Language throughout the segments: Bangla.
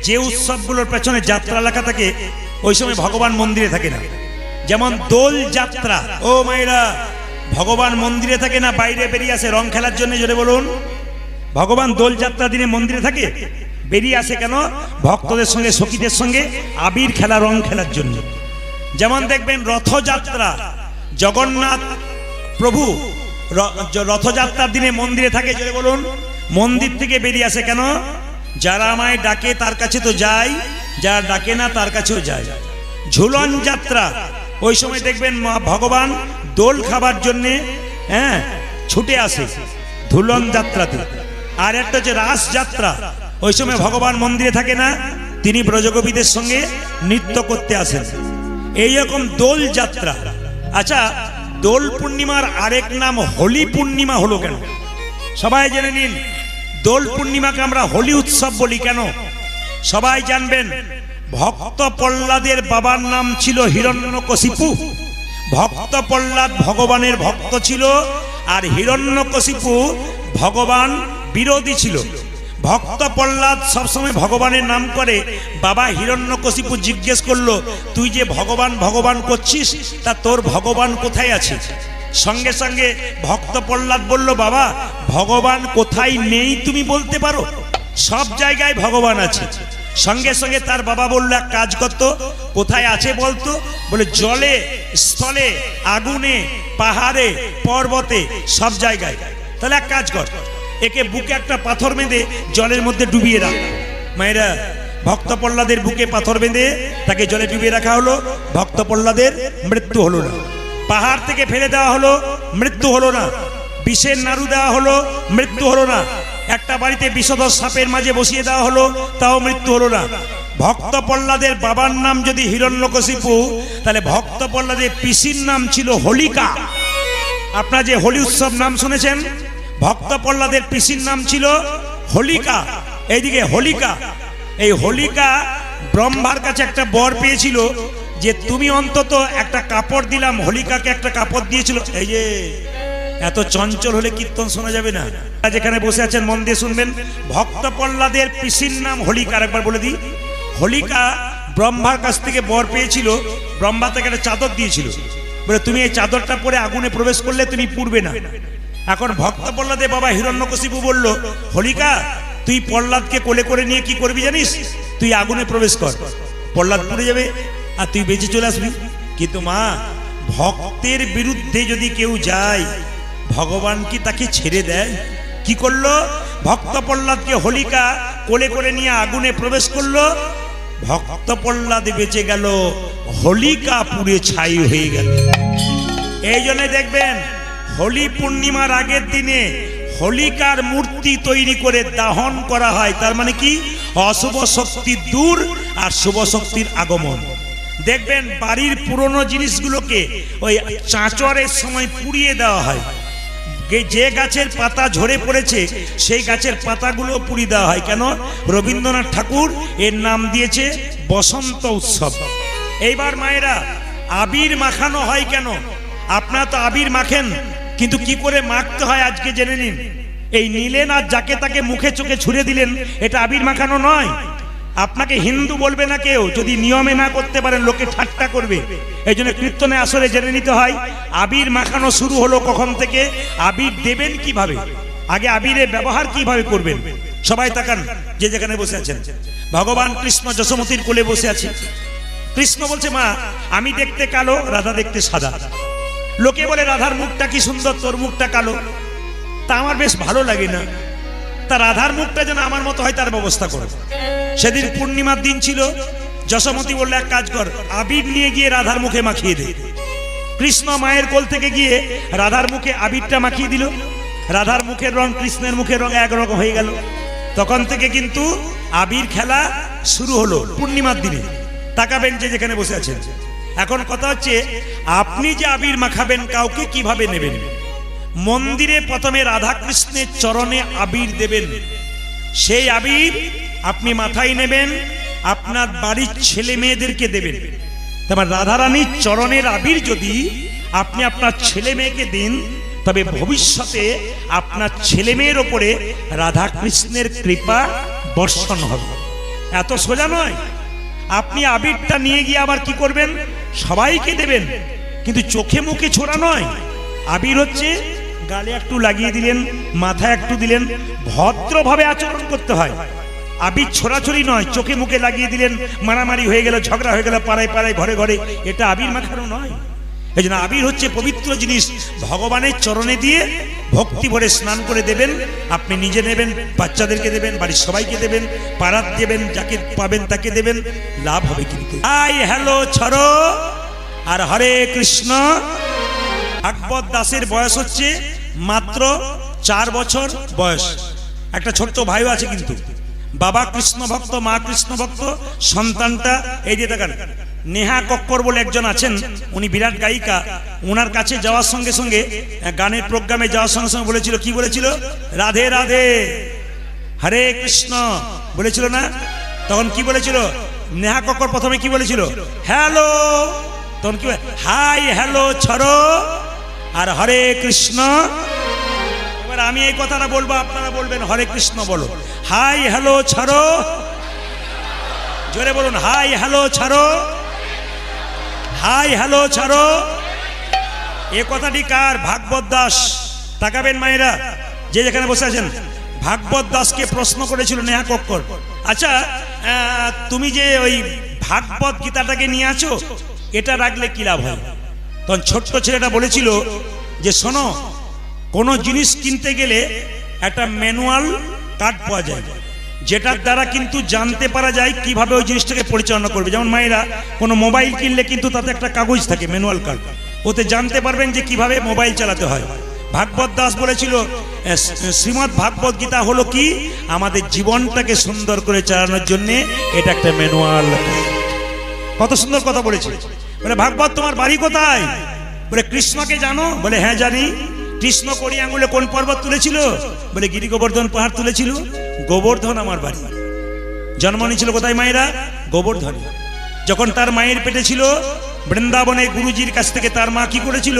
যে উৎসবগুলোর পেছনে যাত্রা লেখা থাকে ওই সময় ভগবান মন্দিরে থাকে না। যেমন দোল যাত্রা, ও মায়েরা, ভগবান মন্দিরে থাকে না, বাইরে বেরিয়ে আসে রং খেলার জন্য। জোরে বলুন, ভগবান দোল যাত্রা দিনে মন্দিরে থাকে, বেরিয়ে আসে কেন? ভক্তদের সঙ্গে, সখীদের সঙ্গে আবির খেলা, রং খেলার জন্য। যেমন দেখবেন রথযাত্রা, জগন্নাথ প্রভু রথযাত্রার দিনে মন্দিরে থাকে। জোরে বলুন, মন্দির থেকে বেরিয়ে আসে কেন? যারা আমায় ডাকে তার কাছে তো যাই, যারা ডাকে না তার কাছেও যায়। ঝুলন যাত্রা, ওই সময় দেখবেন ভগবান দোল খাবার জন্যে ছুটে আসে ঝুলন যাত্রাতে। আর একটা হচ্ছে রাস যাত্রা, ওই সময় ভগবান মন্দিরে থাকে না, তিনি ব্রজগোপীদের সঙ্গে নৃত্য করতে আসেন। এইরকম দোল যাত্রা। আচ্ছা, দোল পূর্ণিমার আরেক নাম হোলি পূর্ণিমা হলো কেন? সবাই জেনে নিন। দোল পূর্ণিমাকে আমরা হোলি উৎসব বলি কেন? সবাই জানবেন, ভক্ত প্রহ্লাদের বাবার নাম ছিল হিরণ্যকশিপু। ভক্ত প্রহ্লাদ ভগবানের ভক্ত ছিল, আর হিরণ্যকশিপু ভগবান বিরোধী ছিল। ভক্ত প্রহ্লাদ সবসময় ভগবানের নাম করে। বাবা হিরণ্যকশিপু জিজ্ঞেস করলো, তুই যে ভগবান ভগবান করছিস, তা তোর ভগবান কোথায় আছে? সঙ্গে সঙ্গে ভক্ত প্রহ্লাদ বলল, বাবা ভগবান কোথায় নেই তুমি বলতে পারো? সব জায়গায় ভগবান আছে। সঙ্গে সঙ্গে তার বাবা বলল, এক কাজ করতো, কোথায় আছে বলতো? বলে জলে, স্থলে, আগুনে, পাহাড়ে, পর্বতে, সব জায়গায়। তাহলে এক কাজ কর, একে বুকে একটা পাথর বেঁধে জলের মধ্যে ডুবিয়ে রাখ। মায়েরা, ভক্ত প্রহ্লাদের বুকে পাথর বেঁধে তাকে জলে ডুবিয়ে রাখা হলো। ভক্ত প্রহ্লাদের মৃত্যু হলো না। পাহাড় থেকে ফেলে দেওয়া হলো, মৃত্যু হলো না। বিষের নাড়ু দেওয়া হলো, মৃত্যু হলো না। একটা বাড়িতে বিষধর সাপের মাঝে বসিয়ে দেওয়া হলো, তাও মৃত্যু হলো না। ভক্ত প্রহ্লাদের বাবার নাম যদি হিরণ্যকশিপু, তাহলে ভক্ত প্রহ্লাদের পিসির নাম ছিল হোলিকা। আপনারা যে হোলি উৎসব নাম শুনেছেন, ভক্ত প্রহ্লাদের পিসির নাম ছিল হোলিকা। এইদিকে হোলিকা, এই হোলিকা ব্রহ্মার কাছে একটা বর পেয়েছিল যে তুমি অন্তত একটা কাপড় দিলাম। হোলিকাকে একটা কাপড় দিয়েছিল। এই যে এত চঞ্চল হলে কীর্তন শোনা যাবে না। যেখানে বসে আছেন মন দিয়ে শুনবেন। ভক্ত প্রহ্লাদের পিসির নাম হোলিকা। একবার বলে দিই, হোলিকা ব্রহ্মার কাছ থেকে বর পেয়েছিল। ব্রহ্মা তাকে একটা চাদর দিয়েছিল, বলে তুমি এই চাদরটা পরে আগুনে প্রবেশ করলে তুমি পুড়বে না। এখন ভক্ত প্রহ্লাদের বাবা হিরণ্যকশিপু বলল, হোলিকা তুই প্রহ্লাদকে কোলে করে নিয়ে কি করবি জানিস? তুই আগুনে প্রবেশ কর, প্রহ্লাদ পুড়ে যাবে আর তুই বেঁচে চলে আসবি। কিন্তু মা, ভক্তের বিরুদ্ধে যদি কেউ যায়, ভগবান কি তাকে ছেড়ে দেয়? কি করলো? ভক্ত প্রহ্লাদকে হোলিকা কোলে করে নিয়ে আগুনে প্রবেশ করলো। ভক্ত প্রহ্লাদ বেঁচে গেল, হোলিকা পুড়ে ছাই হয়ে গেল। এই জন্য দেখবেন হোলি পূর্ণিমার আগের দিনে হোলিকার মূর্তি তৈরি করে দাহন করা হয়। তার মানে কি? অশুভ শক্তি দূর আর শুভ শক্তির আগমন। দেখবেন বাড়ির পুরনো জিনিসগুলোকে ওই চাঁচরের সময় পুড়িয়ে দেওয়া হয়। যে গাছের পাতা ঝরে পড়েছে সেই গাছের পাতাগুলো পুড়িয়ে দেওয়া হয়। কেন? রবীন্দ্রনাথ ঠাকুর এর নাম দিয়েছে বসন্ত উৎসব। এইবার মায়েরা, আবির মাখানো হয় কেন? আপনারা তো আবির মাখেন, কিন্তু কি করে মাখতে হয় আজকে জেনে নিন। এই নিলেন আর যাকে তাকে মুখে চোখে ছুঁড়ে দিলেন, এটা আবির মাখানো নয়। আপনাকে হিন্দু বলবে না কেউ, যদি নিয়মে না করতে পারেন লোকে ঠাট্টা করবে। এই জন্য কীর্তনে আসরে জেনে নিতে হয় আবির মাখানো শুরু হলো কখন থেকে, আবির দেবেন কিভাবে, আগে আবিরের ব্যবহার কিভাবে করবেন। সবাই তাকান যে যেখানে বসে আছেন। ভগবান কৃষ্ণ যশোমতীর কোলে বসে আছে। কৃষ্ণ বলছে, মা আমি দেখতে কালো, রাধা দেখতে সাদা। লোকে বলে রাধার মুখটা কি সুন্দর, তোর মুখটা কালো। তা আমার বেশ ভালো লাগে না। তা রাধার মুখটা যেন আমার মতো হয় তার ব্যবস্থা করো। সেদিন পূর্ণিমার দিন ছিল। যশোমতী বললে, এক কাজ কর, আবির নিয়ে গিয়ে রাধার মুখে মাখিয়ে দে। কৃষ্ণ মায়ের কোল থেকে গিয়ে রাধার মুখে আবিরটা মাখিয়ে দিল। রাধার মুখের রং কৃষ্ণের মুখের রং একরকম হয়ে গেল। তখন থেকে কিন্তু আবির খেলা শুরু হলো পূর্ণিমার দিনে। তাকাবেন যে যেখানে বসে আছেন। এখন কথা হচ্ছে, আপনি যে আবির মাখাবেন কাউকে কিভাবে নেবেন? মন্দিরে প্রথমে রাধা কৃষ্ণের চরণে আবির দেবেন। সেই আবির আপনি মাথায় নেবেন, আপনার বাড়ির ছেলে মেয়েদেরকে দেবেন। তারপর রাধারানীর চরণের আবির যদি আপনি আপনার ছেলে মেয়েকে দিন, তবে ভবিষ্যতে আপনার ছেলে মেয়ের ওপরে রাধা কৃষ্ণের কৃপা বর্ষণ হবে। এত সোজা নয়। আপনি আবিরটা নিয়ে গিয়ে আবার কি করবেন, সবাইকে দেবেন, কিন্তু চোখে মুখে ছোড়া নয়। আবির হচ্ছে গালে একটু লাগিয়ে দিলেন, মাথায় একটু দিলেন, ভদ্রভাবে আচরণ করতে হয়। আবির ছোড়াছড়ি নয়, চোখে মুখে লাগিয়ে দিলেন, মারামারি হয়ে গেল, ঝগড়া হয়ে গেল, পাড়ায় পাড়ায় ঘরে ঘরে, এটা আবির মাখানো নয়। এই জন্য আবির হচ্ছে পবিত্র জিনিস, ভগবানের চরণে দিয়ে ভক্তি ভরে স্নান করে দেবেন। আপনি নিজে নেবেন, বাচ্চাদেরকে দেবেন, বাড়ির সবাইকে দেবেন, পাড়ার দেবেন, যাকে পাবেন তাকে দেবেন, লাভ হবে। কিন্তু হাই হ্যালো ছাড়ো আর হরে কৃষ্ণ। ভাগবত দাসের বয়স হচ্ছে মাত্র 4 বছর বয়স। একটা ছোট্ট ভাইও আছে, কিন্তু বাবা কৃষ্ণ ভক্ত, মা কৃষ্ণ ভক্ত, সন্তানটা এই যে দেখেন নেহা কক্কর বলে একজন আছেন, উনি বিরাট গায়িকা। ওনার কাছে যাওয়ার সঙ্গে সঙ্গে, গানের প্রোগ্রামে যাওয়ার সঙ্গে সঙ্গে বলেছিল, কি বলেছিল, রাধে রাধে হরে কৃষ্ণ বলেছিল না? তখন কি বলেছিল নেহা কক্কর? প্রথমে কি বলেছিল, হ্যালো। তখন কি, হাই হ্যালো ছাড়ো আর হরে কৃষ্ণ। এবার আমি এই কথাটা বলবো, আপনারা বলবেন হরে কৃষ্ণ বলো। হাই হ্যালো ছাড়ো, জোরে বলুন, হাই হ্যালো ছাড়ো, হাই হ্যালো ছাড়ো। এ কথাটি কার? ভাগবত দাস। তাকাবেন মায়েরা, যে যেখানে বসে আছেন। ভাগবত দাসকে প্রশ্ন করেছিল নেহা কক্কর, আচ্ছা তুমি যে ওই ভাগবত গীতাটাকে নিয়ে আছো, এটা রাখলে কি লাভ হয়? তখন ছোট্ট ছেলেটা বলেছিল যে শোনো, কোনো জিনিস কিনতে গেলে একটা ম্যানুয়াল কার্ড পাওয়া যায়, যেটার দ্বারা কিন্তু জানতে পারা যায় কিভাবে ওই জিনিসটাকে পরিচালনা করবে। যেমন মায়েরা কোনো মোবাইল কিনলে কিন্তু তাতে একটা কাগজ থাকে, ম্যানুয়াল কার্ড, ওতে জানতে পারবেন যে কিভাবে মোবাইল চালাতে হয়। ভাগবত দাস বলেছিল শ্রীমদ্ ভাগবত গীতা হলো কি, আমাদের জীবনটাকে সুন্দর করে চালানোর জন্য এটা একটা ম্যানুয়াল। কত সুন্দর কথা বলেছে। বলে ভাগবত তোমার বাড়ি কোথায়? বলে কৃষ্ণকে জানো? বলে হ্যাঁ জানি। কৃষ্ণ কড়ি আঙুলে কোন পর্বত তুলেছিল? বলে গিরি গোবর্ধন পাহাড় তুলেছিল। গোবর্ধন আমার বাড়ি। জন্ম নিয়েছিল কোথায় মায়েরা? গোবর্ধন। যখন তার মায়ের পেটে ছিল বৃন্দাবনে, গুরুজির কাছ থেকে তার মা কি করেছিল?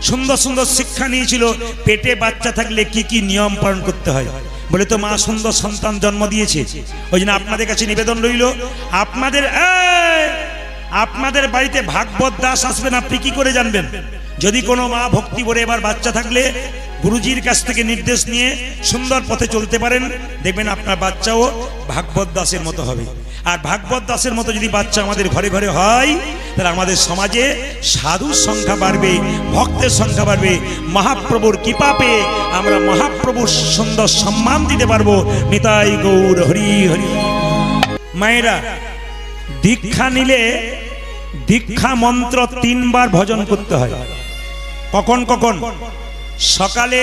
সুন্দর সুন্দর শিক্ষা নিয়েছিল, পেটে বাচ্চা থাকলে কি কি নিয়ম পালন করতে হয়। বলে তো মা সুন্দর সন্তান জন্ম দিয়েছে। ওই জন্য আপনাদের কাছে নিবেদন রইল, আপনাদের বাড়িতে ভাগবত দাস আসবেন, আপনি কি করে জানবেন? যদি কোনো মা ভক্তি ভরে এবার বাচ্চা থাকলে গুরুজির কাছ থেকে নির্দেশ নিয়ে সুন্দর পথে চলতে পারেন, দেখবেন আপনার বাচ্চাও ভাগবত দাসের মতো হবে। আর ভাগবত দাসের মতো যদি বাচ্চা আমাদের ঘরে ঘরে হয়, তাহলে আমাদের সমাজে সাধুর সংখ্যা বাড়বে, ভক্তের সংখ্যা বাড়বে। মহাপ্রভুর কৃপা পেয়ে আমরা মহাপ্রভুর সুন্দর সম্মান দিতে পারবো। নিতাই গৌর হরি হরি। মায়েরা, দীক্ষা নিলে দীক্ষা মন্ত্র 3 বার ভজন করতে হয়। কখন কখন? সকালে,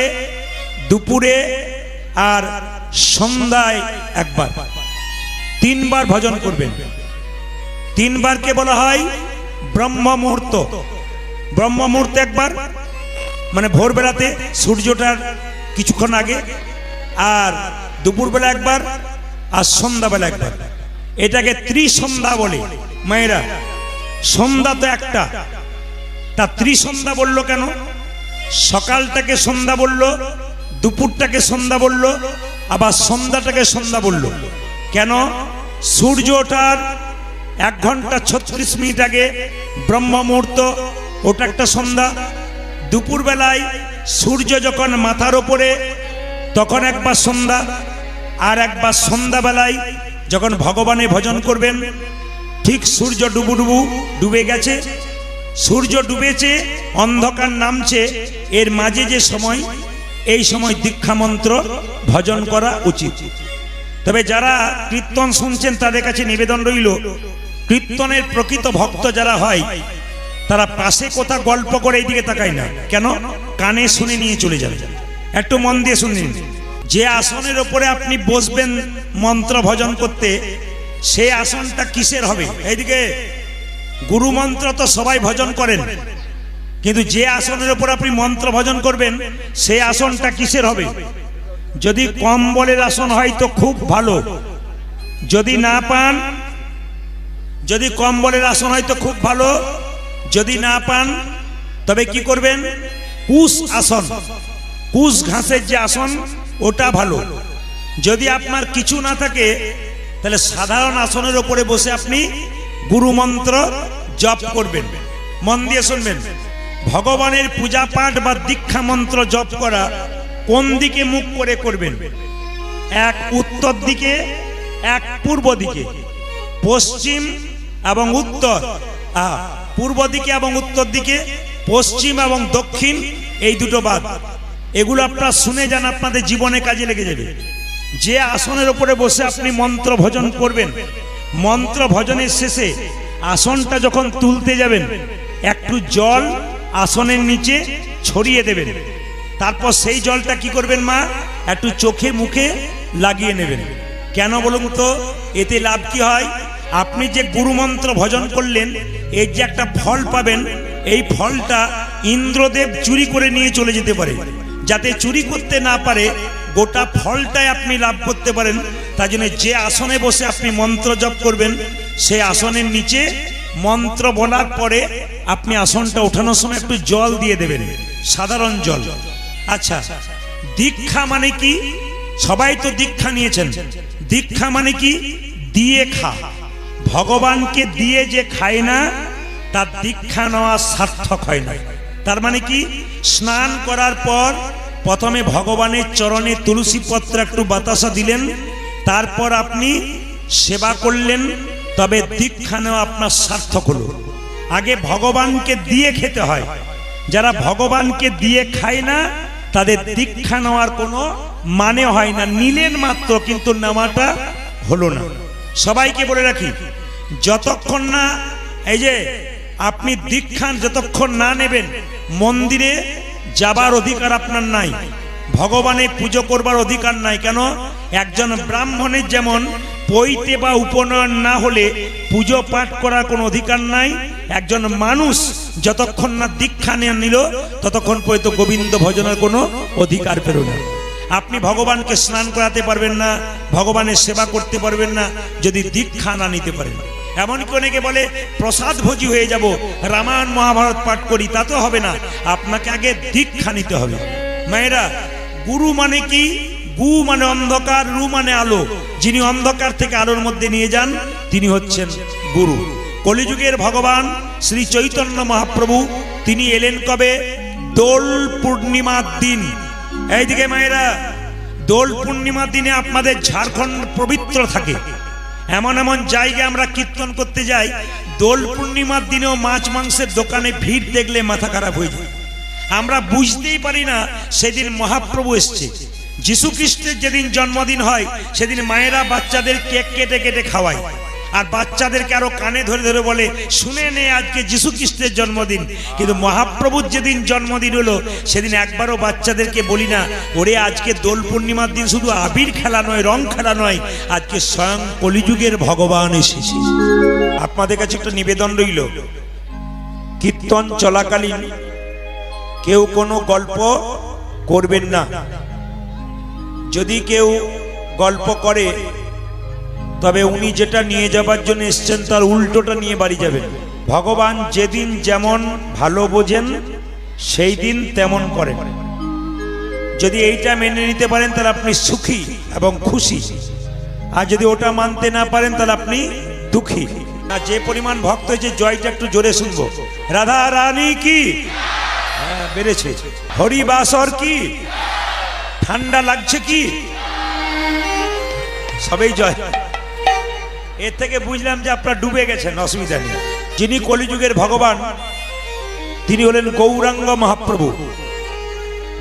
দুপুরে আর সন্ধ্যায় একবার, 3 বার ভজন করবেন। 3 বারকে বলা হয় ব্রহ্ম মুহূর্ত। ব্রহ্ম মুহূর্ত একবার, মানে ভোরবেলাতে সূর্যটার কিছুক্ষণ আগে, আর দুপুরবেলা একবার, আর সন্ধ্যাবেলা একবার। এটাকে ত্রিসন্ধ্যা বলে। মায়েরা, সন্ধ্যা তো একটা, তা ত্রিসন্ধ্যা বললো কেন? সকালটাকে সন্ধ্যা বললো, দুপুরটাকে সন্ধ্যা বললো, আবার সন্ধ্যাটাকে সন্ধ্যা বললো কেন? সূর্য ওঠার 1 ঘন্টা 36 মিনিট আগে ব্রহ্ম মুহূর্ত, ওটা একটা সন্ধ্যা। দুপুর বেলায় সূর্য যখন মাথার ওপরে, তখন একবার সন্ধ্যা। আর একবার সন্ধ্যাবেলায় যখন ভগবানের ভজন করবেন, ঠিক সূর্য ডুবে গেছে, সূর্য ডুবেছে, অন্ধকার নামছে, এর মাঝে যে সময়, এই সময় দীক্ষা মন্ত্র ভজন করা উচিত। তবে যারা কীর্তন শুনছেন তাদের কাছে নিবেদন রইল, কীর্তনের প্রকৃত ভক্ত যারা হয় তারা পাশে কোথা গল্প করে এইদিকে তাকায় না। কেন? কানে শুনে নিয়ে চলে যাবে। একটু মন দিয়ে শুনুন। যে আসনের ওপরে আপনি বসবেন মন্ত্র ভজন করতে, সেই আসনটা কিসের হবে? এইদিকে গুরু মন্ত্র তো সবাই ভজন করেন, কিন্তু যে আসনের উপর আপনি মন্ত্র ভজন করবেন, সেই আসনটা কিসের হবে? যদি কম্বলের আসন হয় তো খুব ভালো, যদি না পান, যদি কম্বলের আসন হয় তো খুব ভালো, যদি না পান তবে কি করবেন? কুশ আসন, কুশ ঘাসের যে আসন, ওটা ভালো। যদি আপনার কিছু না থাকে তাহলে সাধারণ আসনের উপরে বসে আপনি গুরু মন্ত্র জপ করবেন। মন দিয়ে শুনবেন, ভগবানের পূজা পাঠ বা দীক্ষা মন্ত্র জপ করা কোন দিকে মুখ করে করবেন? এক উত্তর দিকে, এক পূর্ব দিকে। পশ্চিম এবং উত্তর, পূর্ব দিকে এবং উত্তর দিকে, পশ্চিম এবং দক্ষিণ, এই দুটো বাদ। এগুলো আপনারা শুনে যান, আপনাদের জীবনে কাজে লেগে যাবে। যে আসনের উপরে বসে আপনি মন্ত্র ভজন করবেন, মন্ত্র ভজনের শেষে আসনটা যখন তুলতে যাবেন, একটু জল আসনের নিচে ছড়িয়ে দেবেন। তারপর সেই জলটা কি করবেন মা? একটু চোখে মুখে লাগিয়ে নেবেন। কেন বলুন তো? এতে লাভ কি হয়? আপনি যে গুরু মন্ত্র ভজন করলেন, এই যে একটা ফল পাবেন, এই ফলটা ইন্দ্রদেব চুরি করে নিয়ে চলে যেতে পারে। যাতে চুরি করতে না পারে, গোটা ফলটাই আপনি লাভ করতে পারেন। তাই জন্য যে আসনে বসে আপনি মন্ত্র জপ করবেন, সেই আসনের নিচে মন্ত্র বলার পরে আপনি আসনটা ওঠানোর সময় একটু জল দিয়ে দেবেন, সাধারণ জল। আচ্ছা, দীক্ষা মানে কি? সবাই তো দীক্ষা নিয়েছেন। দীক্ষা মানে কি? দিয়ে খা। ভগবানকে দিয়ে যে খায় না, তার দীক্ষা নেওয়া সার্থক হয় না। তার মানে কি? স্নান করার পর প্রথমে ভগবানের চরণে তুলসী পত্র একটু বাতাসা দিলেন, তারপর আপনি সেবা করলেন, তবে দীক্ষা নেওয়া আপনার সার্থক হলো। আগে ভগবানকে দিয়ে খেতে হয়। যারা ভগবানকে দিয়ে খায় না, তাদের দীক্ষা নেওয়ার কোনো মানে হয় না। নিলেন মাত্র, কিন্তু নেওয়াটা হলো না। সবাইকে বলে রাখি, যতক্ষণ না এই যে আপনি দীক্ষা যতক্ষণ না নেবেন, মন্দিরে যাবার অধিকার আপনার নাই, ভগবানের পুজো করবার অধিকার নাই। কেন? একজন ব্রাহ্মণের যেমন পৈতে বা উপনয়ন না হলে পুজো পাঠ করার কোনো অধিকার নাই, একজন মানুষ যতক্ষণ না দীক্ষা নিল ততক্ষণ পর্যন্ত গোবিন্দ ভজনের কোনো অধিকার পেল না। আপনি ভগবানকে স্নান করাতে পারবেন না, ভগবানের সেবা করতে পারবেন না, যদি দীক্ষা না নিতে পারেন। এমনকি অনেকে বলে প্রসাদ ভোজি হয়ে যাব, রামায়ণ মহাভারত পাঠ করি, তা তো হবে না। আপনাকে আগে দীক্ষা নিতে হবে। মায়েরা, গুরু মানে কি? গু মানে অন্ধকার, রু মানে আলো। যিনি অন্ধকার থেকে আলোর মধ্যে নিয়ে যান, তিনি হচ্ছেন গুরু। কলিযুগের ভগবান শ্রী চৈতন্য মহাপ্রভু, তিনি এলেন কবে? দোল পূর্ণিমার দিন। এইদিকে মায়েরা, দোল পূর্ণিমার দিনে আপনাদের ঝাড়খণ্ড পবিত্র থাকে। এমন এমন জায়গায় আমরা কীর্তন করতে যাই, দোল পূর্ণিমার দিনেও মাছ মাংসের দোকানে ভিড় দেখলে মাথা খারাপ হয়ে যায়। আমরা বুঝতেই পারি না সেদিন মহাপ্রভু এসছে। যিশু খ্রিস্টের যেদিন জন্মদিন হয়, সেদিন মায়েরা বাচ্চাদের কেক কেটে কেটে খাওয়ায়, আর বাচ্চাদেরকে আরো কানে ধরে ধরে বলে, শুনে নে আজকে যিশু খ্রিস্টের জন্মদিন। কিন্তু মহাপ্রভুর যেদিন জন্মদিন হলো, সেদিন একবারও বাচ্চাদেরকে বলি না, ওরে আজকে দোল পূর্ণিমার দিন শুধু আবির খেলা নয়, রং খেলা নয়, আজকে স্বয়ং কলিযুগের ভগবান এসেছে। আপনাদের কাছে একটা নিবেদন রইল, কীর্তন চলাকালীন কেউ কোনো গল্প করবেন না। যদি কেউ গল্প করে, তবে উনি যেটা নিয়ে যাবার জন্য এসছেন তার উল্টোটা নিয়ে বাড়ি যাবেন। ভগবান যেদিন যেমন ভালো বোঝেন, সেই দিন তেমন করেন। যদি এইটা মেনে নিতে পারেন, তাহলে আপনি সুখী এবং খুশি। আর যদি ওটা মানতে না পারেন, তাহলে আপনি দুঃখী। না, যে পরিমাণ ভক্ত হয়েছে, জয়টা একটু জোরে শুনবো। রাধা রানী কি? হ্যাঁ, বেড়েছে। হরিবাসর কি? ঠান্ডা লাগছে কি? সবাই জয়। এর থেকে বুঝলাম যে আপনারা ডুবে গেছেন, অসুবিধা নেই। যিনি কলিযুগের ভগবান, তিনি হলেন গৌরাঙ্গ মহাপ্রভু।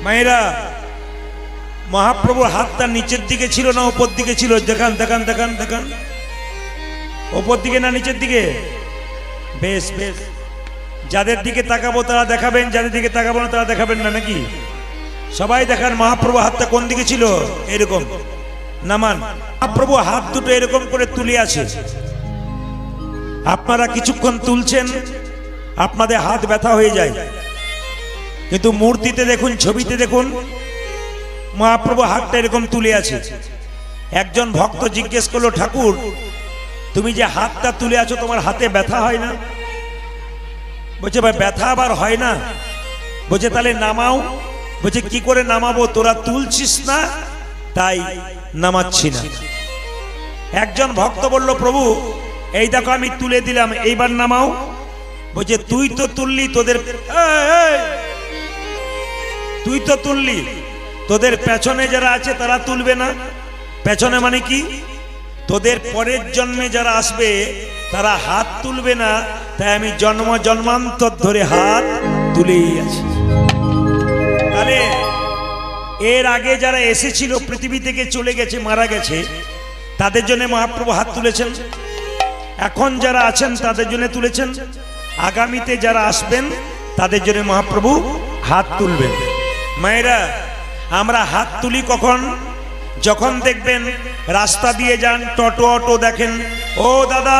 মায়েরা, মহাপ্রভুর হাতটা নিচের দিকে ছিল না উপর দিকে ছিল? দেখান দেখান দেখান দেখান। ওপর দিকে না নিচের দিকে? বেশ বেশ। যাদের দিকে তাকাবো তারা দেখাবেন, যাদের দিকে তাকাবো না তারা দেখাবেন না, নাকি? সবাই দেখান। মহাপ্রভু হাতটা কোন দিকে ছিল? এরকম নামান। মহাপ্রভু হাত দুটো এরকম করে তুলে আছে। আপনারা কিছুক্ষণ তুলছেন, আপনাদের হাত ব্যথা হয়ে যায়, কিন্তু মূর্তিতে দেখুন, ছবিতে দেখুন, মহাপ্রভু হাতটা এরকম তুলে আছে। একজন ভক্ত জিজ্ঞেস করলো, ঠাকুর তুমি যে হাতটা তুলে আছো, তোমার হাতে ব্যথা হয় না? বলছে, ভাই ব্যথা আবার হয় না? বলছে, তাহলে নামাও। বলছে, কি করে নামাবো? তোরা তুলছিস না, তাই নামাচ্ছি না। একজন ভক্ত বলল, প্রভু এই দেখো আমি তুলে দিলাম, এইবার নামাও। বলছে তুই তো তুললি, তুই তো তুললি, তোদের পেছনে যারা আছে তারা তুলবে না। পেছনে মানে কি? তোদের পরের জন্মে যারা আসবে তারা হাত তুলবে না, তাই আমি জন্ম জন্মান্তর ধরে হাত তুলেই আছি। তাহলে এর আগে যারা এসেছিল, পৃথিবী থেকে চলে গেছে, মারা গেছে, তাদের জন্য মহাপ্রভু হাত তুলেছেন। এখন যারা আছেন তাদের জন্য তুলেছেন, আগামীতে যারা আসবেন তাদের জন্য মহাপ্রভু হাত তুলবেন। মায়েরা, আমরা হাত তুলি কখন? যখন দেখবেন রাস্তা দিয়ে যান, টোটো অটো দেখেন, ও দাদা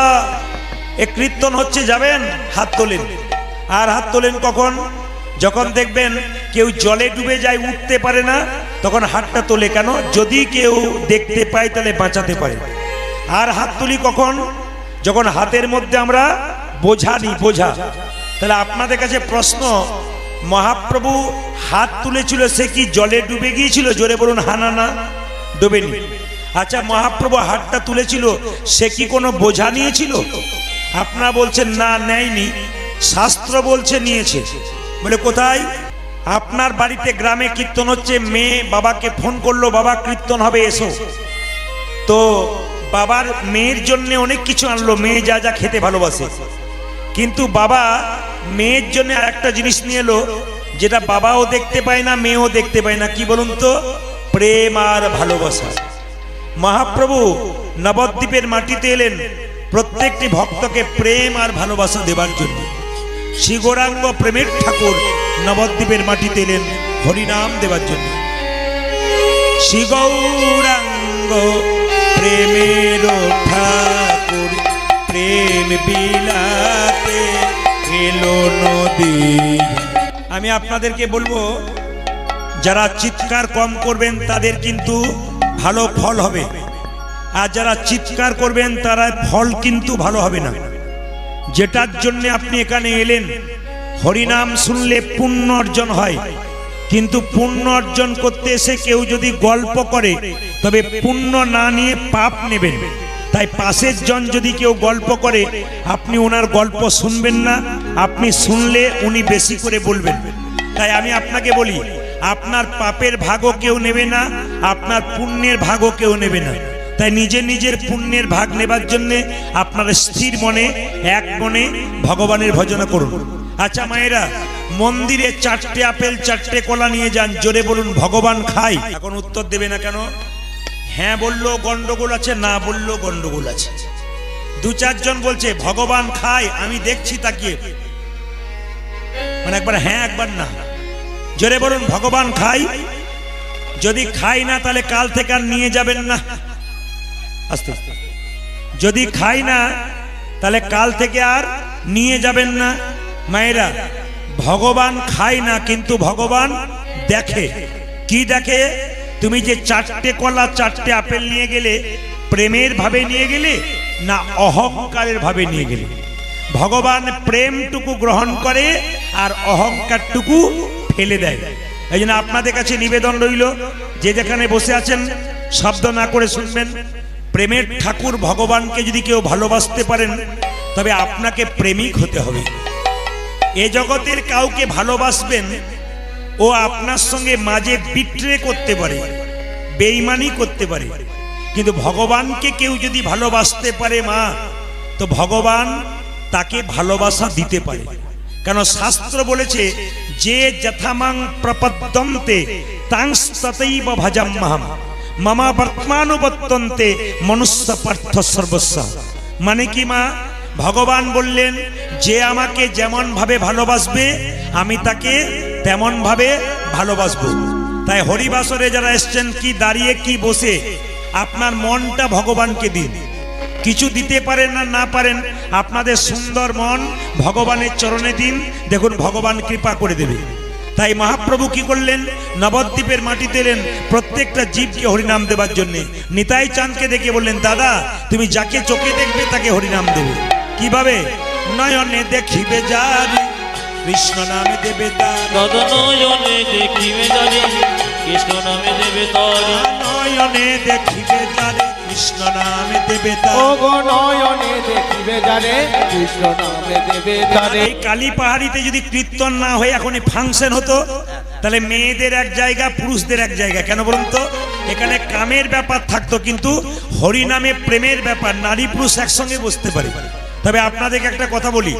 এ কীর্তন হচ্ছে, যাবেন, হাত তোলেন। আর হাত তোলেন কখন? যখন দেখবেন কেউ জলে ডুবে যায়, উঠতে পারে না, তখন হাতটা তোলে। কেন? যদি কেউ দেখতে পায় তাহলে বাঁচাতে পারে। আর হাত তুলি কখন? যখন হাতের মধ্যে আমরা বোঝা নিই, বোঝা। তাহলে আপনাদের কাছে প্রশ্ন, মহাপ্রভু হাত তুলেছিল, সে কি জলে ডুবে গিয়েছিল? জোরে বলুন হা না, না ডুবেনি। আচ্ছা, মহাপ্রভু হাতটা তুলেছিল, সে কি কোনো বোঝা নিয়েছিল? আপনারা বলছেন না, নেয়নি। শাস্ত্র বলছে নিয়েছে। বলে কোথায়? আপনার বাড়িতে গ্রামে কীর্তন হচ্ছে, মেয়ে বাবাকে ফোন করলো, বাবা কীর্তন হবে এসো। তো বাবার মেয়ের জন্য অনেক কিছু আনলো, মেয়ে যা যা খেতে ভালোবাসে। কিন্তু বাবা মেয়ের জন্য আর একটা জিনিস নিয়ে এলো, যেটা বাবাও দেখতে পায় না, মেয়েও দেখতে পায় না। কি বলুন তো? প্রেম আর ভালোবাসা। মহাপ্রভু নবদ্বীপের মাটিতে এলেন প্রত্যেকটি ভক্তকে প্রেম আর ভালোবাসা দেবার জন্য। শ্রী গৌরাঙ্গ প্রেমের ঠাকুর নবদ্বীপের মাটিতে এলেন হরিনাম দেবার জন্য। শ্রী গৌরাঙ্গ প্রেমের ঠাকুর প্রেম বিলাতে এলো নদী। আমি আপনাদেরকে বলবো, যারা চিৎকার কম করবেন তাদের কিন্তু ভালো ফল হবে, আর যারা চিৎকার করবেন তারা ফল কিন্তু ভালো হবে না। যেটার জন্য আপনি এখানে এলেন, হরিনাম শুনলে পুণ্য অর্জন হয়, কিন্তু পুণ্য অর্জন করতে এসে কেউ যদি গল্প করে তবে পুণ্য না নিয়ে পাপ নেবেন। তাই পাশের জন যদি কেউ গল্প করে, আপনি ওনার গল্প শুনবেন না, আপনি শুনলে উনি বেশি করে বলবেন। তাই আমি আপনাকে বলি, আপনার পাপের ভাগও কেউ নেবে না, আপনার পুণ্যের ভাগও কেউ নেবে না। তাই নিজের নিজের পুণ্যের ভাগ নেবার জন্য আপনার স্থির মনে, এক মনে ভগবানের ভজনা করুন। আচ্ছা মায়েরা, মন্দিরে 4টে আপেল 4টে কলা নিয়ে যান, জোরে বলুন ভগবান খায়। এখন উত্তর দেবে না কেন? হ্যাঁ বললো গন্ডগোল আছে, না বললো গন্ডগোল আছে। 2-4 জন বলছে ভগবান খায়, আমি দেখছি তাকিয়ে, মানে একবার হ্যাঁ একবার না। জোরে বলুন ভগবান খায়। যদি খাই না তাহলে কাল থেকে আর নিয়ে যাবেন না। আস্তে আস্তে। যদি খাই না তাহলে কাল থেকে আর নিয়ে যাবেন না। মায়েরা, ভগবান খায় না, কিন্তু ভগবান দেখে। কি দেখে? তুমি যে 4টে কলা 4টে আপেল নিয়ে গেলে, প্রেমের ভাবে নিয়ে গেলে না অহংকারের ভাবে নিয়ে গেলে? ভগবান প্রেমটুকু গ্রহণ করে আর অহংকারটুকু ফেলে দেয়। এই জন্য আপনাদের কাছে নিবেদন রইল, যে যেখানে বসে আছেন শব্দ না করে শুনবেন। প্রেমের ঠাকুর ভগবানকে যদি কেউ ভালোবাসতে পারেন, তবে আপনাকে প্রেমিক হতে হবে। এ জগতের কাউকে ভালোবাসবেন, ও আপনার সঙ্গে মাঝে বিট্রে করতে পারে, বেঈমানি করতে পারে, কিন্তু ভগবানকে কেউ যদি ভালোবাসতে পারে মা, তো ভগবান তাকে ভালোবাসা দিতে পারে। কেন? শাস্ত্র বলেছে, যে যথামাং প্রপদ্যন্তে তাংস ততৈব ভজাম্যহম মামা বর্তমানুবর্তন্তে মনুষ্য পার্থ সর্বস্ব। মানে কি মা? ভগবান বললেন, যে আমাকে যেমন ভাবে ভালোবাসবে আমি তাকে তেমন ভাবে ভালোবাসবো। তাই হরিবাসরে যারা এসছেন, কি দাঁড়িয়ে কি বসে, আপনার মনটা ভগবানকে দিন। কিছু দিতে পারেন না, না পারেন, আপনাদের সুন্দর মন ভগবানের চরণে দিন, দেখুন ভগবান কৃপা করে দেবে। তাই মহাপ্রভু কি করলেন? নবদ্বীপের মাটিতে এলেন প্রত্যেকটা জীবকে হরিনাম দেবার জন্য। নিতাই চাঁদকে দেখে বললেন, দাদা তুমি যাকে চোখে দেখবে তাকে হরিনাম দেবে। কিভাবে? নয়নে দেখিবে যারি কৃষ্ণ নামে দেবে তারি, নয়নে দেখিবে যারি কৃষ্ণ নামে দেবে তারি, নয়নে দেখিবে যারি কৃষ্ণ নামে দেবে তার। ও গো নয়নে দেখিবে যারে কৃষ্ণ নামে দেবে তারে। এই কালী পাহাড়িতে যদি কীর্তন না হয়ে এখন ফাংশন হতো, তাহলে মেয়েদের এক জায়গা পুরুষদের এক জায়গা। কেন বলুন তো? এখানে কামের ব্যাপার থাকতো, কিন্তু হরিনামে প্রেমের ব্যাপার, নারী পুরুষ একসঙ্গে বসতে পারে। তবে আপনাদেরকে একটা কথা বলি,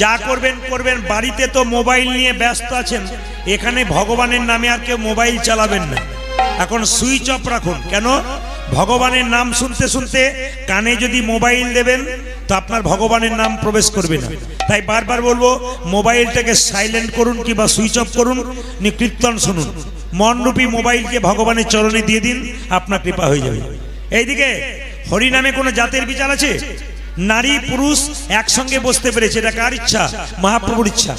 যা করবেন করবেন, বাড়িতে তো মোবাইল নিয়ে ব্যস্ত আছেন, এখানে ভগবানের নামে আর কেউ মোবাইল চালাবেন না। এখন সুইচ অফ রাখুন। কেন? ভগবানের নাম শুনতে শুনতে কানে যদি মোবাইল দেবেন তো আপনার ভগবানের নাম প্রবেশ করবে না। তাই বারবার বলবো, মোবাইলটাকে সাইলেন্ট করুন কিংবা সুইচ অফ করুন, কীর্তন শুনুন। মনরূপী মোবাইলকে ভগবানের চরণে দিয়ে দিন, আপনার কৃপা হয়ে যাবে। এইদিকে হরিনামে কোনো জাতের বিচার আছে? নারী পুরুষ একসঙ্গে বসতে পেরেছে, এটা কার ইচ্ছা? মহাপ্রভুর ইচ্ছা।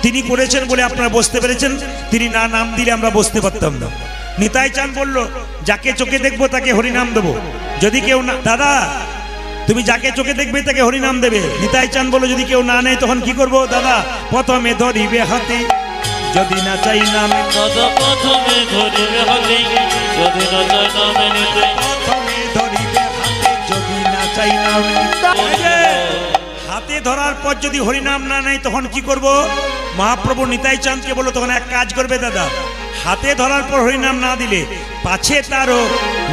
তিনি করেছেন বলে আপনারা বসতে পেরেছেন, তিনি না নাম দিলে আমরা বসতে পারতাম না। নিতাই চাঁদ বলল, যাকে চোখে দেখবো তাকে হরিনাম দেবো। যদি কেউ না, দাদা তুমি যাকে চোখে দেখবে তাকে হরিনাম দেবে। নিতাই চাঁদ বলল, যদি কেউ না নেয় তখন কি করবো? দাদা প্রথমে ধরিবে হাতে, যদি না চাই নামে, প্রথমে ধরিবে হাতে, যদি না চাই নামে নিতে। প্রথমে ধরিবে হাতে, যদি না চাই নামে। হাতে ধরার পর যদি হরিনাম না নেয় তখন কি করব? মহাপ্রভু নিতাই চাঁদকে বললো, তখন এক কাজ করবে দাদা, হাতে ধরার পর হরিনাম না দিলে পাছে তারও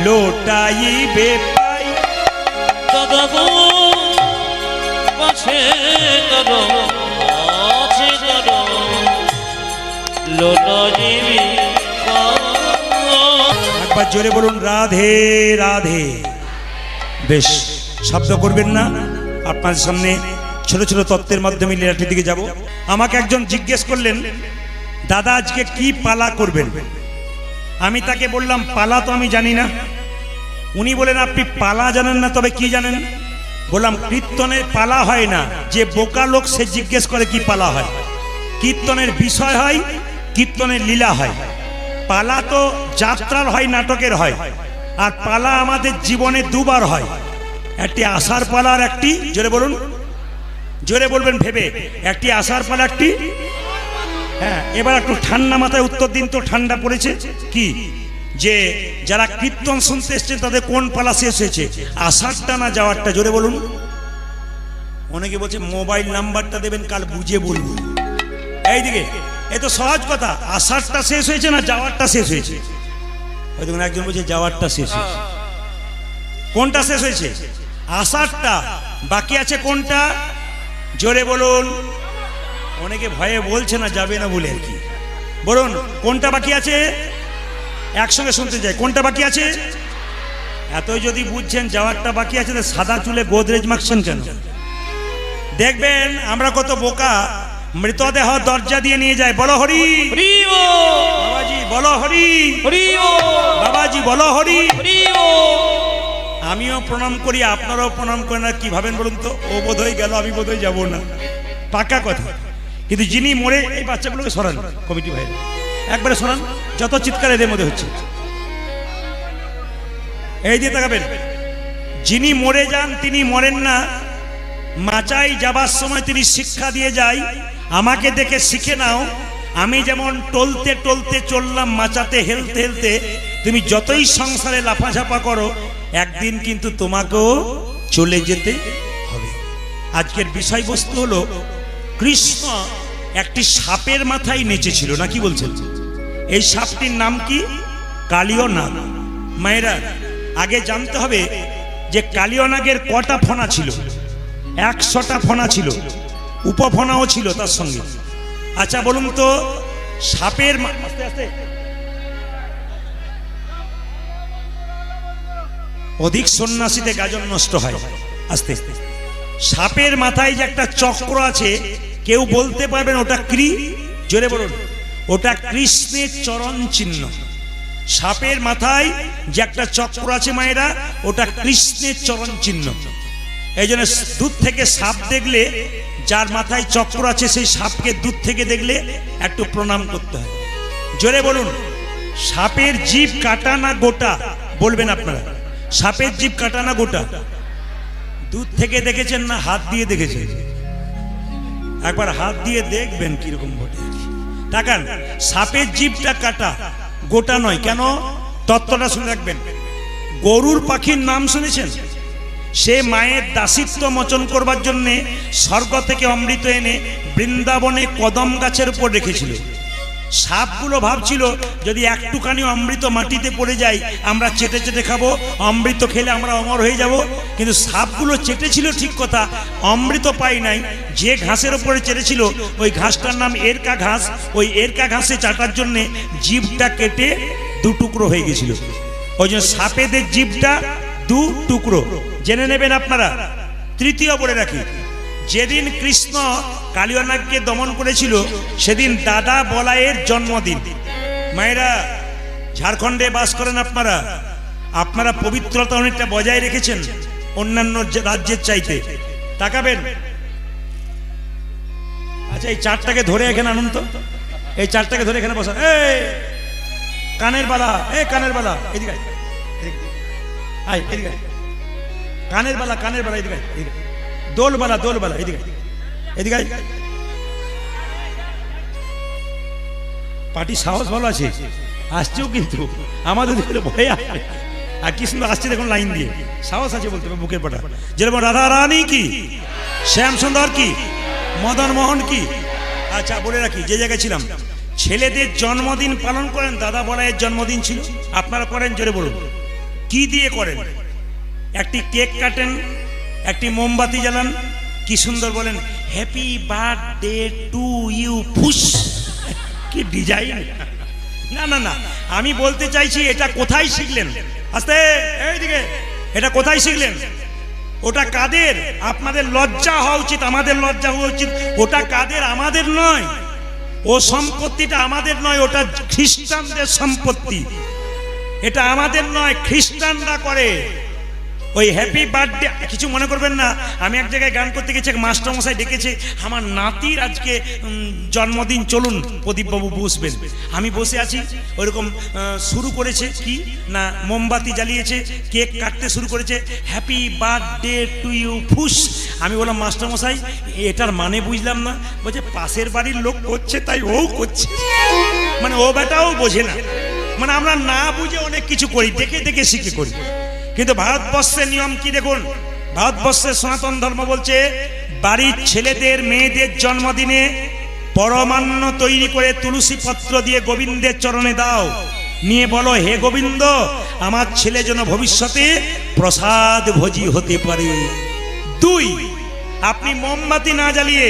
লোটাইবে পাই। দাদা গো পাছে তারো, পাছে তারো লোটাইবে পাই। একবার জোরে বলুন, রাধে রাধে। বেশ, শব্দ করবেন না। আপনার সামনে ছোট ছোট তত্ত্বের মাধ্যমে লীলাটির দিকে যাব। আমাকে একজন জিজ্ঞেস করলেন, দাদা আজকে কি পালা করবেন? আমি তাকে বললাম, পালা তো আমি জানি না। উনি বলেন, আপনি পালা জানেন না, তবে কি জানেন? বললাম, কীর্তনের পালা হয় না। যে বোকা লোক সে জিজ্ঞেস করে কি পালা হয়। কীর্তনের বিষয় হয়, কীর্তনের লীলা হয়। পালা তো যাত্রার হয়, নাটকের হয়। আর পালা আমাদের জীবনে দুবার হয়, একটি আষাঢ় পালা আর একটি, জোরে বলুন, জোরে বলবেন ভেবে, একটি আষাঢ় পালা, একটি, হ্যাঁ। এবার একটু ঠান্ডা মাথায় উত্তর দিন তো, ঠান্ডা পড়েছে কি? যে যারা কীর্তন শুনতে এসছেন তাদের কোন পালা শেষ হয়েছে, আষাঢ়টা না যাওয়ারটা? জোরে বলুন। অনেকে বলছে মোবাইল নাম্বারটা দেবেন, কাল বুঝে বলবো। এইদিকে এ তো সহজ কথা, আষাঢ়টা শেষ হয়েছে না যাওয়ারটা শেষ হয়েছে? হয়তো একজন বলছে যাওয়ারটা শেষ হয়েছে। কোনটা শেষ হয়েছে? আষাঢ়টা। বাকি আছে কোনটা? জোরে বলুন। অনেকে ভয়ে বলছে না, যাবে না বলে আর কি। বলুন কোনটা বাকি আছে? একসঙ্গে শুনতে যাই, কোনটা বাকি আছে? এতই যদি বুঝছেন যাওয়ারটা বাকি আছে, তো সাদা চুলে গোদরেজ মাখছেন কেন? দেখবেন আমরা কত বোকা, মৃতদেহ দরজা দিয়ে নিয়ে যায়। বলো হরি, বাবাজি বলো হরি, বাবাজি বলো হরি। আমিও প্রণাম করি, আপনারাও প্রণাম করেন। আর কি ভাবেন বলুন তো? ও বোধহয় গেল, আমি বোধহয় যাবো না, পাকা কথা। কিন্তু যিনি মরে, এই বাচ্চাগুলোকে সরান, কমিটি ভাই একবারে সরান, যত চিৎকার এদের মধ্যে হচ্ছে। এই দিয়ে তাকাবেন, যিনি মরে যান তিনি মরেন না। মাচাই যাবার সময় তিনি শিক্ষা দিয়ে যায়, আমাকে দেখে শিখে নাও, আমি যেমন টলতে টলতে চললাম মাচাতে হেলতে হেলতে, তুমি যতই সংসারে লাফাঝাপা করো একদিন কিন্তু তোমাকেও চলে যেতে হবে। আজকের বিষয়বস্তু হলো, কৃষ্ণ একটি সাপের মাথায় নেচেছিল, না কি বলছেন? এই সাপটির নাম কি? কালীয় নাগ। মায়েরা আগে জানতে হবে যে কালীয় নাগের কটা ফণা ছিল? 100টা ফণা ছিল, উপফণাও ছিল তার সঙ্গে। আচ্ছা বলুন তো, সাপের আস্তে আস্তে অধিক সন্ন্যাসীতে গাজন নষ্ট হয়, আস্তে আস্তে। সাপের মাথায় যে একটা চক্র আছে, কেউ বলতে পারবেন ওটা কি? জোরে বলুন। ওটা কৃষ্ণের চরণ চিহ্ন। সাপের মাথায় যে একটা চক্র আছে মায়েরা, ওটা কৃষ্ণের চরণ চিহ্ন। এই জন্য দূর থেকে সাপ দেখলে, যার মাথায় চক্র আছে সেই সাপকে দূর থেকে দেখলে একটু প্রণাম করতে হয়। জোরে বলুন। সাপের জিভ কাটা না গোটা? বলবেন আপনারা, সাপের জিভ কাটা না গোটা? দূর থেকে দেখেছেন না হাত দিয়ে দেখেছেন? একবার হাত দিয়ে দেখবেন কিরকম বটে। তাকান, সাপের জিভটা কাটা, গোটা নয়। কেন? তত্ত্বটা শুনে রাখবেন। গরুর পাখির নাম শুনেছেন? সে মায়ের দাসিত্ব মোচন করবার জন্যে স্বর্গ থেকে অমৃত এনে বৃন্দাবনে কদম গাছের উপর রেখেছিল। সাপগুলো ভাবছিল যদি একটুখানি অমৃত মাটিতে পড়ে যায় আমরা চেটে চেটে খাবো, অমৃত খেলে আমরা অমর হয়ে যাব। কিন্তু সাপগুলো চেটেছিল ঠিক কথা, অমৃত পাই নাই। যে ঘাসের উপরে চেটেছিল ওই ঘাসটার নাম এরকা ঘাস। ওই এরকা ঘাসে চাটার জন্যে জিভটা কেটে দু টুকরো হয়ে গেছিল। ওই জন্য সাপেদের জিভটা দু টুকরো। জেনে নেবেন আপনারা। তৃতীয় বলে রাখি, যেদিন কৃষ্ণ কালিয়ানাগকে দমন করেছিল সেদিন দাদা বলাইয়ের জন্মদিন। মায়েরা, ঝাড়খণ্ডে বাস করেন আপনারা, আপনারা পবিত্রতা অনেকটা বজায় রেখেছেন অন্যান্য রাজ্যের চাইতে। তাকাবেন। আচ্ছা, এই চারটাকে ধরে এখানে আনুন তো, এই চারটাকে ধরে এখানে বসান। এই কানের বালা, এই কানের বালা এদিকে আয়, আয় এদিকে আয়। কানের বালা, কানের বালা এদিকে আয়, এদিকে আয়। দোলবালা, দোলবালা এদিকে এদিকে। পার্টি সাহস ভালো আছে, আসছেও কিন্তু আমাদের ভয়ে আসবে। আর কি সুন্দর আসছে দেখুন, লাইন দিয়ে সাহস আছে বলতে হবে বুকের পাটা। যেরকম রাধা রানী কি, শ্যাম সুন্দর কি, মদন মোহন কি। আচ্ছা বলে রাখি, যে জায়গায় ছিলাম, ছেলেদের জন্মদিন পালন করেন। দাদা বলাইয়ের জন্মদিন ছিল, আপনারা করেন? জোরে বলুন, কি দিয়ে করেন? একটি কেক কাটেন, একটি মোমবাতি জ্বালান, কি সুন্দর বলেন হ্যাপি বার্থডে টু ইউ, ফুস, কি ডিজাইন। না না না, আমি বলতে চাইছি এটা কোথায় শিখলেন? আস্তে এইদিকে, এটা কোথায় শিখলেন? ওটা কাদের? আপনাদের লজ্জা হওয়া উচিত, আমাদের লজ্জা হওয়া উচিত। ওটা কাদের? আমাদের নয়। ও সম্পত্তিটা আমাদের নয়, ওটা খ্রিস্টানদের সম্পত্তি। এটা আমাদের নয়, খ্রিস্টানরা করে। ওই হ্যাপি বার্থডে, কিছু মনে করবেন না। আমি এক জায়গায় গান করতে গেছি, মাস্টারমশাই ডেকেছে, আমার নাতির আজকে জন্মদিন, চলুন প্রদীপবাবু বসবেন। আমি বসে আছি, ওইরকম শুরু করেছে কি না, মোমবাতি জ্বালিয়েছে, কেক কাটতে শুরু করেছে, হ্যাপি বার্থডে টু ইউ, ফুস। আমি বললাম মাস্টারমশাই এটার মানে বুঝলাম না। বলছে পাশের বাড়ির লোক করছে তাই ও করছে। মানে ও বেটাও বোঝে না। মানে আমরা না বুঝে অনেক কিছু করি, দেখে দেখে শিখে করি। কিন্তু ভারতবর্ষের নিয়ম কি দেখুন, ভারতবর্ষের সনাতন ধর্ম বলছে বাড়ির ছেলেদের মেয়েদের জন্মদিনে পরমান্ন তৈরি করে তুলসী পত্র দিয়ে গোবিন্দের চরণে দাও, নিয়ে বলো হে গোবিন্দ আমার ছেলে যেন ভবিষ্যতে প্রসাদ ভোজী হতে পারে। দুই, আপনি মোমবাতি না জ্বালিয়ে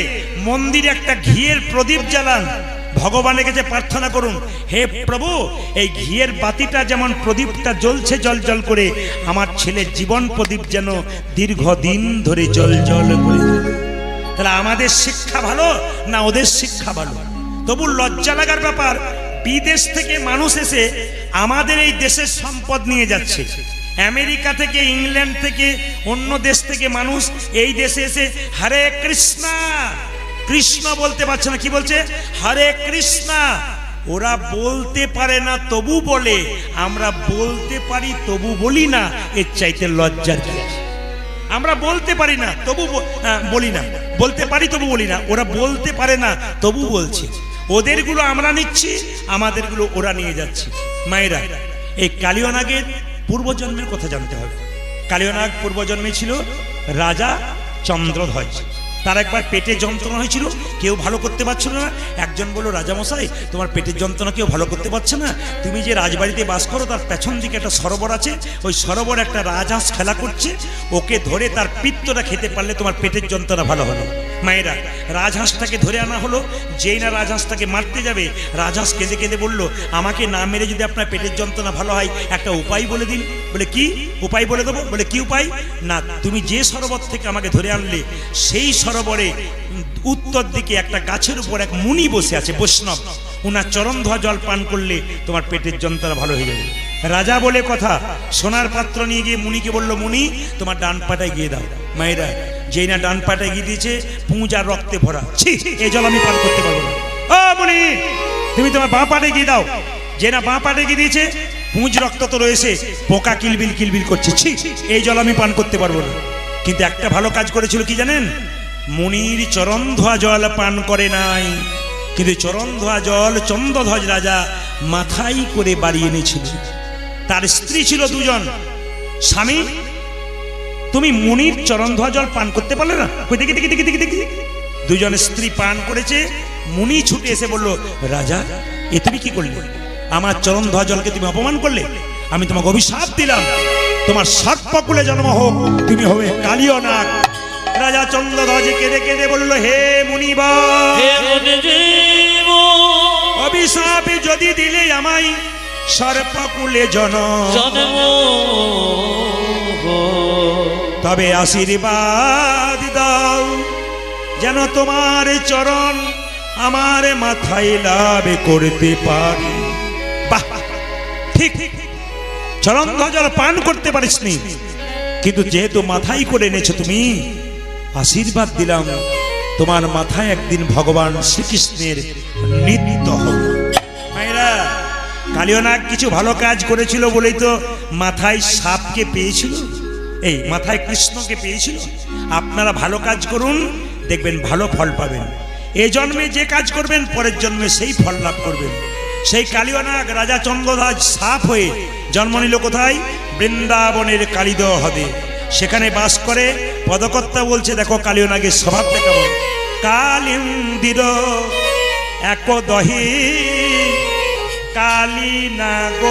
মন্দিরে একটা ঘিয়ের প্রদীপ জ্বালান, ভগবানের কাছে প্রার্থনা করুন, হে প্রভু এই ঘিয়ের বাতিটা যেমন প্রদীপটা জ্বলছে জল জল করে, আমার ছেলের জীবন প্রদীপ যেন দীর্ঘদিন ধরে জল জল করে। তাহলে আমাদের শিক্ষা ভালো না ওদের শিক্ষা ভালো? তবু লজ্জা লাগার ব্যাপার, বিদেশ থেকে মানুষ এসে আমাদের এই দেশের সম্পদ নিয়ে যাচ্ছে। আমেরিকা থেকে, ইংল্যান্ড থেকে, অন্য দেশ থেকে মানুষ এই দেশে এসে হরে কৃষ্ণা, কৃষ্ণ বলতে পারছে না, কি বলছে? হরে কৃষ্ণা। ওরা বলতে পারে না তবু বলে, আমরা বলতে পারি তবু বলি না। এর চাইতে লজ্জার কি আছে? আমরা বলতে পারি না তবু বলি না, বলতে পারি তবু বলি না। ওরা বলতে পারে না তবু বলছে। ওদেরগুলো আমরা নিচ্ছি, আমাদেরগুলো ওরা নিয়ে যাচ্ছে। মায়েরা, এই কালিয়ানাগের পূর্বজন্মের কথা জানতে হবে। কালিয়ানাগ পূর্বজন্মে ছিল রাজা চন্দ্রধ্বজ। তার একবার পেটে যন্ত্রণা হয়েছিল, কেউ ভালো করতে পারছিল না। একজন বলল, রাজামশাই তোমার পেটের যন্ত্রণা কেউ ভালো করতে পারছে না, তুমি যে রাজবাড়িতে বাস করো তার পেছন দিকে একটা সরোবর আছে, ওই সরোবর একটা রাজহাঁস খেলা করছে, ওকে ধরে তার পিত্তটা খেতে পারলে তোমার পেটের যন্ত্রণা ভালো হলো। মায়েরা, রাজহাঁসটাকে ধরে আনা হলো। যেই না রাজহাঁসটাকে মারতে যাবে, রাজহাঁস কেঁদে কেঁদে বলল, আমাকে না মেরে যদি আপনার পেটের যন্ত্রণা ভালো হয় একটা উপায় বলে দিন। বলে কি উপায় বলে দেবো? বলে কি উপায়? না, তুমি যে সরোবর থেকে আমাকে ধরে আনলে সেই সরোবরে উত্তর দিকে একটা গাছের উপর এক মুনি বসে আছে, বৈষ্ণব, ওনার চরণ ধোয়া জল পান করলে তোমার পেটের যন্ত্রণা ভালো হয়ে যাবে। রাজা বলে কথা, সোনার পাত্র নিয়ে গিয়ে মুনিকে বলল, মুনি তোমার ডান পাটায় গিয়ে দাও। মায়েরা, যেই না ডান পাটায় গিয়ে দিয়েছে, পুঁজ আর রক্তে ভরা, ছি এই জল আমি পান করতে পারবো না। ও মুনি, তুমি তোমার বাঁ পাটে গিয়ে দাও। যে না বাঁ পাটে গিয়ে দিয়েছে, পুঁজ রক্ত তো রয়েছে, পোকা কিলবিল কিলবিল করছে, ছি এই জল আমি পান করতে পারবো না। কিন্তু একটা ভালো কাজ করেছিল কি জানেন? মুনির চরণ ধোয়া জল পান করে নাই, কিন্তু চরণ ধোয়া জল চন্দ্রধ্বজ রাজা মাথায় করে বাড়ি এনেছিল। তার স্ত্রী ছিল দুজন, স্বামী তুমি মুনির চরণ ধোয়া জল পান করতে পারলে না? কই দেখি দেখি দেখি দেখি দেখি। দুজন স্ত্রী পান করেছে, মুনি ছুটে এসে বলল, রাজা এ তুমি কি করলে? আমার চরণ ধোয়া জলকে তুমি অপমান করলে। আমি তোমাকে অভিশাপ দিলাম, তোমার সাতপকুলে জন্ম হোক, তুমি হবে কালীয় নাগ। রাজা চন্দ্রধ্বজে কেঁদে কেঁদে বলল, হে মুনিবর, হে মুনিজীব, অভিশাপ যদি দিলে আমায় সর্পকুলে জন্ম তবে আশীর্বাদ দাও, যেন তোমার চরণ আমার মাথায় লাভ করতে পারি। বাহ, ঠিক চরণ জল পান করতে পারিসনি, কিন্তু যেহেতু মাথায় করে এনেছো তুমি, আশীর্বাদ দিলাম তোমার মাথায় একদিন ভগবান শ্রীকৃষ্ণের নৃত্য হবে। মায়েরা, কালীয়নাগ কিছু ভালো কাজ করেছিল বলেই তো মাথায় সাপকে পেয়েছিল, এই মাথায় কৃষ্ণকে পেয়েছিল। আপনারা ভালো কাজ করুন, দেখবেন ভালো ফল পাবেন। এই জন্মে যে কাজ করবেন পরের জন্মে সেই ফল লাভ করবেন। সেই কালীয়নাগ রাজা চন্দ্রধ্বজ সাপ হয়ে জন্ম নিল কোথায়? বৃন্দাবনের কালীদহ হ্রদে, সেখানে বাস করে। পদকর্তা বলছে, দেখো কালীয়নাগের স্বভাবটা কেমন। কালিন্দির এক দহি কালী নাগ